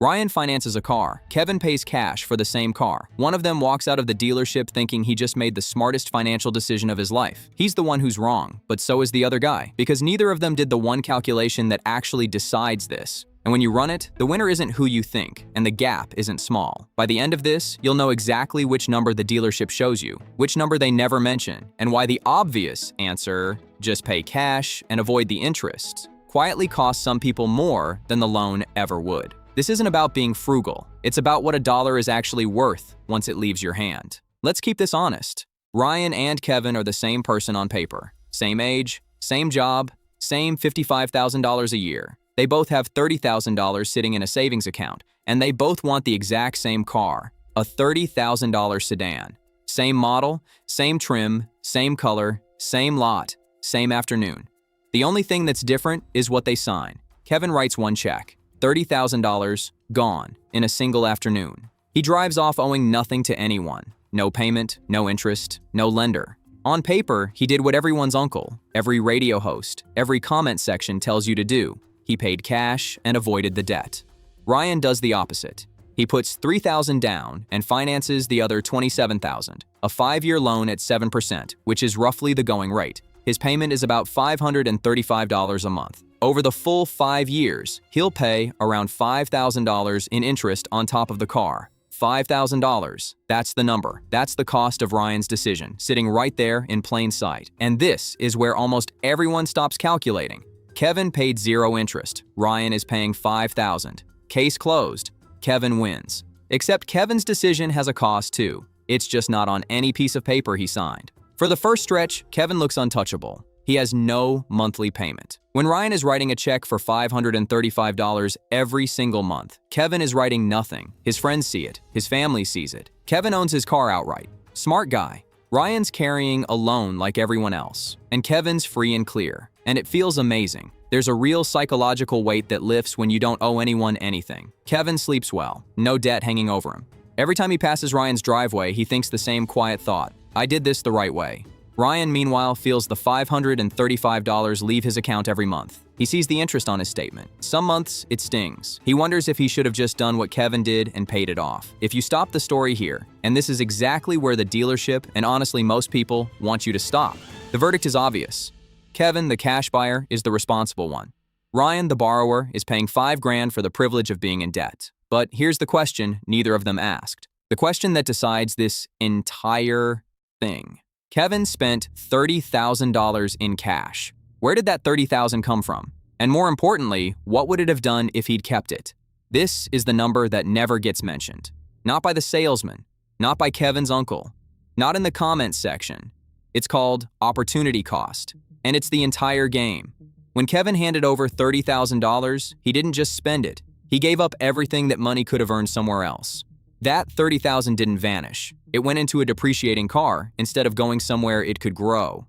Ryan finances a car. Kevin pays cash for the same car. One of them walks out of the dealership thinking he just made the smartest financial decision of his life. He's the one who's wrong, but so is the other guy, because neither of them did the one calculation that actually decides this. And when you run it, the winner isn't who you think, and the gap isn't small. By the end of this, you'll know exactly which number the dealership shows you, which number they never mention, and why the obvious answer, just pay cash and avoid the interest, quietly costs some people more than the loan ever would. This isn't about being frugal. It's about what a dollar is actually worth once it leaves your hand. Let's keep this honest. Ryan and Kevin are the same person on paper. Same age, same job, same $55,000 a year. They both have $30,000 sitting in a savings account, and they both want the exact same car, a $30,000 sedan. Same model, same trim, same color, same lot, same afternoon. The only thing that's different is what they sign. Kevin writes one check, $30,000, gone, in a single afternoon. He drives off owing nothing to anyone. No payment, no interest, no lender. On paper, he did what everyone's uncle, every radio host, every comment section tells you to do. He paid cash and avoided the debt. Ryan does the opposite. He puts $3,000 down and finances the other $27,000, a 5-year loan at 7%, which is roughly the going rate. His payment is about $535 a month. Over the full 5 years, he'll pay around $5,000 in interest on top of the car. $5,000. That's the number. That's the cost of Ryan's decision, sitting right there in plain sight. And this is where almost everyone stops calculating. Kevin paid 0 interest. Ryan is paying $5,000. Case closed. Kevin wins. Except Kevin's decision has a cost too. It's just not on any piece of paper he signed. For the first stretch, Kevin looks untouchable. He has no monthly payment. When Ryan is writing a check for $535 every single month, Kevin is writing nothing. His friends see it. His family sees it. Kevin owns his car outright. Smart guy. Ryan's carrying a loan like everyone else, and Kevin's free and clear. And it feels amazing. There's a real psychological weight that lifts when you don't owe anyone anything. Kevin sleeps well, no debt hanging over him. Every time he passes Ryan's driveway, he thinks the same quiet thought, I did this the right way. Ryan, meanwhile, feels the $535 leave his account every month. He sees the interest on his statement. Some months, it stings. He wonders if he should have just done what Kevin did and paid it off. If you stop the story here, and this is exactly where the dealership, and honestly most people, want you to stop, the verdict is obvious. Kevin, the cash buyer, is the responsible one. Ryan, the borrower, is paying $5,000 for the privilege of being in debt. But here's the question neither of them asked. The question that decides this entire thing. Kevin spent $30,000 in cash. Where did that $30,000 come from? And more importantly, what would it have done if he'd kept it? This is the number that never gets mentioned. Not by the salesman, not by Kevin's uncle, not in the comments section. It's called opportunity cost. And it's the entire game. When Kevin handed over $30,000, he didn't just spend it. He gave up everything that money could have earned somewhere else. That $30,000 didn't vanish. It went into a depreciating car instead of going somewhere it could grow.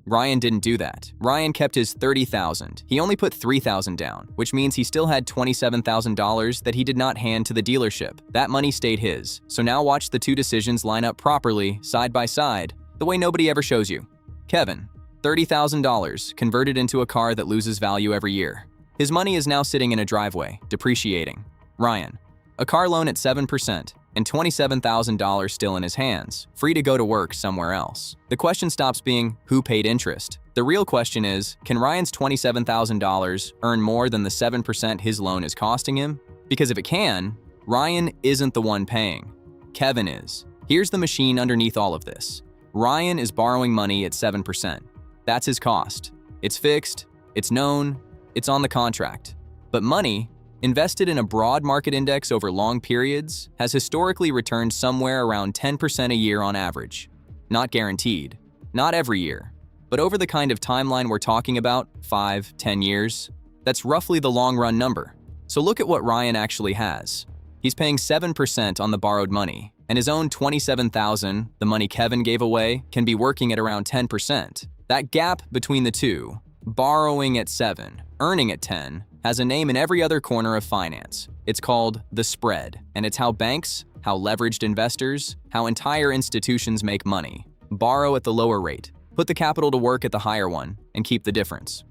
Ryan didn't do that. Ryan kept his $30,000. He only put $3,000 down, which means he still had $27,000 that he did not hand to the dealership. That money stayed his. So now watch the two decisions line up properly, side by side, the way nobody ever shows you. Kevin, $30,000 converted into a car that loses value every year. His money is now sitting in a driveway, depreciating. Ryan, a car loan at 7% and $27,000 still in his hands, free to go to work somewhere else. The question stops being who paid interest. The real question is, can Ryan's $27,000 earn more than the 7% his loan is costing him? Because if it can, Ryan isn't the one paying. Kevin is. Here's the machine underneath all of this. Ryan is borrowing money at 7%. That's his cost. It's fixed, it's known, it's on the contract. But money, invested in a broad market index over long periods, has historically returned somewhere around 10% a year on average. Not guaranteed, not every year, but over the kind of timeline we're talking about, 5, 10 years, that's roughly the long-run number. So look at what Ryan actually has. He's paying 7% on the borrowed money, and his own $27,000, the money Kevin gave away, can be working at around 10%. That gap between the two, borrowing at 7, earning at 10, has a name in every other corner of finance. It's called the spread, and it's how banks, how leveraged investors, how entire institutions make money. Borrow at the lower rate, put the capital to work at the higher one, and keep the difference.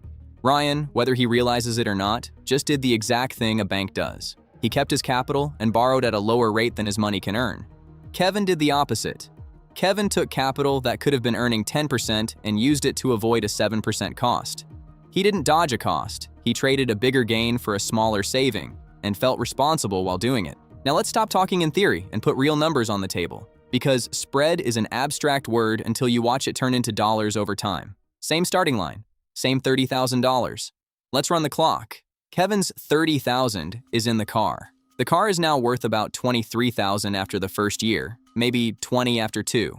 Ryan, whether he realizes it or not, just did the exact thing a bank does. He kept his capital and borrowed at a lower rate than his money can earn. Kevin did the opposite. Kevin took capital that could have been earning 10% and used it to avoid a 7% cost. He didn't dodge a cost. He traded a bigger gain for a smaller saving and felt responsible while doing it. Now let's stop talking in theory and put real numbers on the table, because spread is an abstract word until you watch it turn into dollars over time. Same starting line, same $30,000. Let's run the clock. Kevin's $30,000 is in the car. The car is now worth about $23,000 after the first year, maybe $20,000 after 2.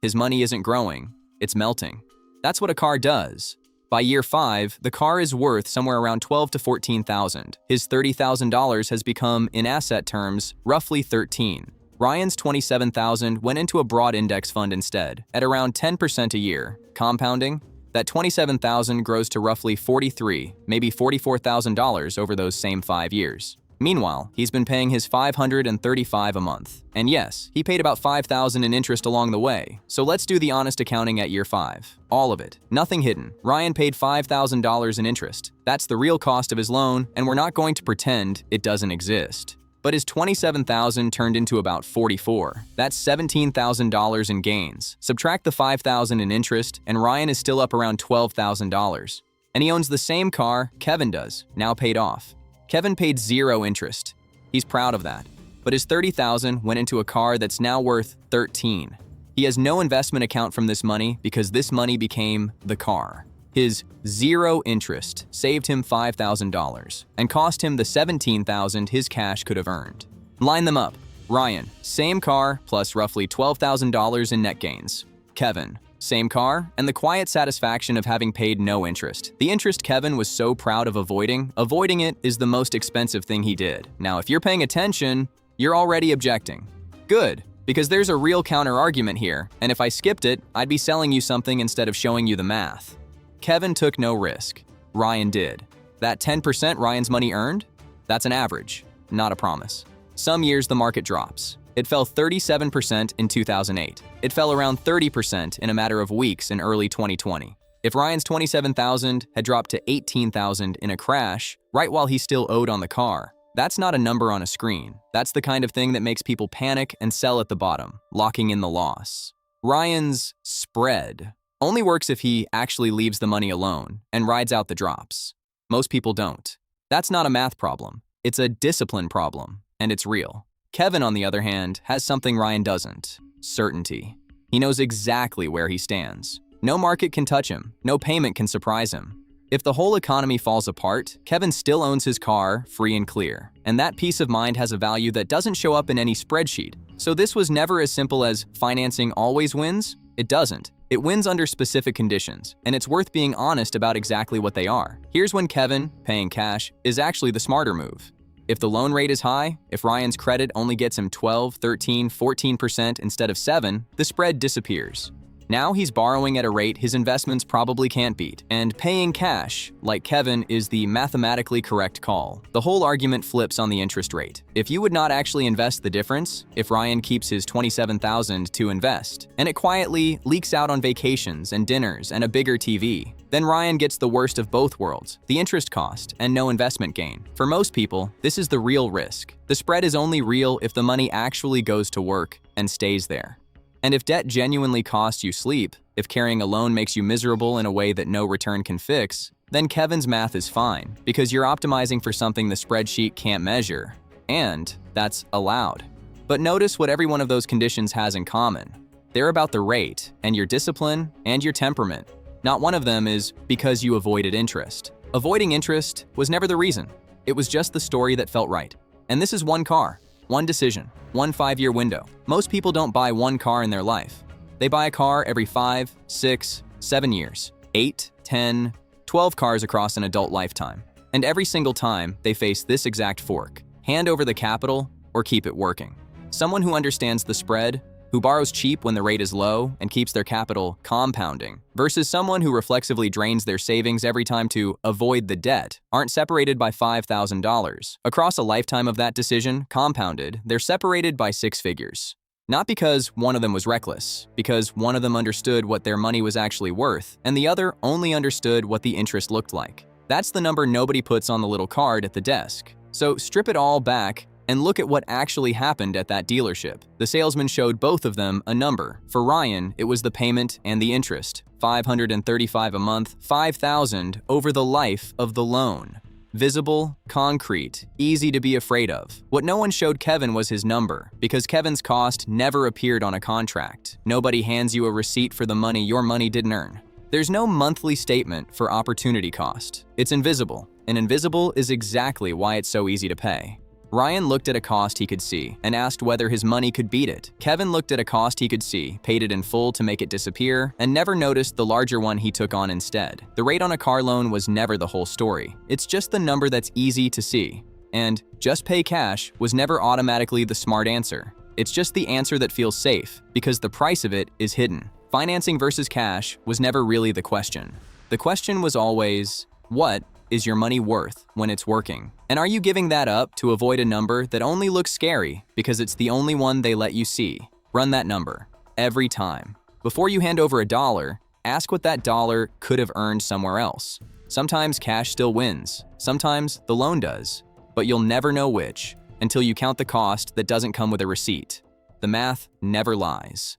His money isn't growing, it's melting. That's what a car does. By year 5, the car is worth somewhere around $12,000 to $14,000. His $30,000 has become, in asset terms, roughly $13,000. Ryan's $27,000 went into a broad index fund instead, at around 10% a year. Compounding, that $27,000 grows to roughly $43,000, maybe $44,000 over those same 5 years. Meanwhile, he's been paying his $535 a month. And yes, he paid about $5,000 in interest along the way. So let's do the honest accounting at year 5. All of it. Nothing hidden. Ryan paid $5,000 in interest. That's the real cost of his loan, and we're not going to pretend it doesn't exist. But his $27,000 turned into about $44,000. That's $17,000 in gains. Subtract the $5,000 in interest, and Ryan is still up around $12,000. And he owns the same car Kevin does, now paid off. Kevin paid 0 interest. He's proud of that. But his $30,000 went into a car that's now worth $13,000. He has no investment account from this money because this money became the car. His 0 interest saved him $5,000 and cost him the $17,000 his cash could have earned. Line them up. Ryan, same car plus roughly $12,000 in net gains. Kevin, same car, and the quiet satisfaction of having paid no interest. The interest Kevin was so proud of avoiding it is the most expensive thing he did. Now, if you're paying attention, you're already objecting. Good, because there's a real counter-argument here, and if I skipped it, I'd be selling you something instead of showing you the math. Kevin took no risk. Ryan did. That 10% Ryan's money earned? That's an average, not a promise. Some years the market drops. It fell 37% in 2008. It fell around 30% in a matter of weeks in early 2020. If Ryan's $27,000 had dropped to $18,000 in a crash, right while he still owed on the car, that's not a number on a screen. That's the kind of thing that makes people panic and sell at the bottom, locking in the loss. Ryan's spread only works if he actually leaves the money alone and rides out the drops. Most people don't. That's not a math problem. It's a discipline problem, and it's real. Kevin, on the other hand, has something Ryan doesn't: certainty. He knows exactly where he stands. No market can touch him. No payment can surprise him. If the whole economy falls apart, Kevin still owns his car, free and clear. And that peace of mind has a value that doesn't show up in any spreadsheet. So this was never as simple as financing always wins. It doesn't. It wins under specific conditions, and it's worth being honest about exactly what they are. Here's when Kevin, paying cash, is actually the smarter move. If the loan rate is high, if Ryan's credit only gets him 12, 13, 14% instead of 7%, the spread disappears. Now he's borrowing at a rate his investments probably can't beat, and paying cash, like Kevin, is the mathematically correct call. The whole argument flips on the interest rate. If you would not actually invest the difference, if Ryan keeps his $27,000 to invest, and it quietly leaks out on vacations and dinners and a bigger TV, then Ryan gets the worst of both worlds, the interest cost and no investment gain. For most people, this is the real risk. The spread is only real if the money actually goes to work and stays there. And if debt genuinely costs you sleep, if carrying a loan makes you miserable in a way that no return can fix, then Kevin's math is fine, because you're optimizing for something the spreadsheet can't measure. And that's allowed. But notice what every one of those conditions has in common. They're about the rate, and your discipline, and your temperament. Not one of them is because you avoided interest. Avoiding interest was never the reason. It was just the story that felt right. And this is one car, one decision, one 5-year window. Most people don't buy one car in their life. They buy a car every 5, 6, 7 years, 8, 10, 12 cars across an adult lifetime. And every single time, they face this exact fork: hand over the capital or keep it working. Someone who understands the spread, who borrows cheap when the rate is low and keeps their capital compounding, versus someone who reflexively drains their savings every time to avoid the debt, aren't separated by $5,000. Across a lifetime of that decision, compounded, they're separated by 6 figures. Not because one of them was reckless, because one of them understood what their money was actually worth, and the other only understood what the interest looked like. That's the number nobody puts on the little card at the desk. So strip it all back and look at what actually happened at that dealership. The salesman showed both of them a number. For Ryan, it was the payment and the interest, $535 a month, $5,000 over the life of the loan. Visible, concrete, easy to be afraid of. What no one showed Kevin was his number, because Kevin's cost never appeared on a contract. Nobody hands you a receipt for the money your money didn't earn. There's no monthly statement for opportunity cost. It's invisible, and invisible is exactly why it's so easy to pay. Ryan looked at a cost he could see and asked whether his money could beat it. Kevin looked at a cost he could see, paid it in full to make it disappear, and never noticed the larger one he took on instead. The rate on a car loan was never the whole story. It's just the number that's easy to see. And just pay cash was never automatically the smart answer. It's just the answer that feels safe, because the price of it is hidden. Financing versus cash was never really the question. The question was always, what is your money worth when it's working? And are you giving that up to avoid a number that only looks scary because it's the only one they let you see? Run that number every time. Before you hand over a dollar, ask what that dollar could have earned somewhere else. Sometimes cash still wins, sometimes the loan does, but you'll never know which until you count the cost that doesn't come with a receipt. The math never lies.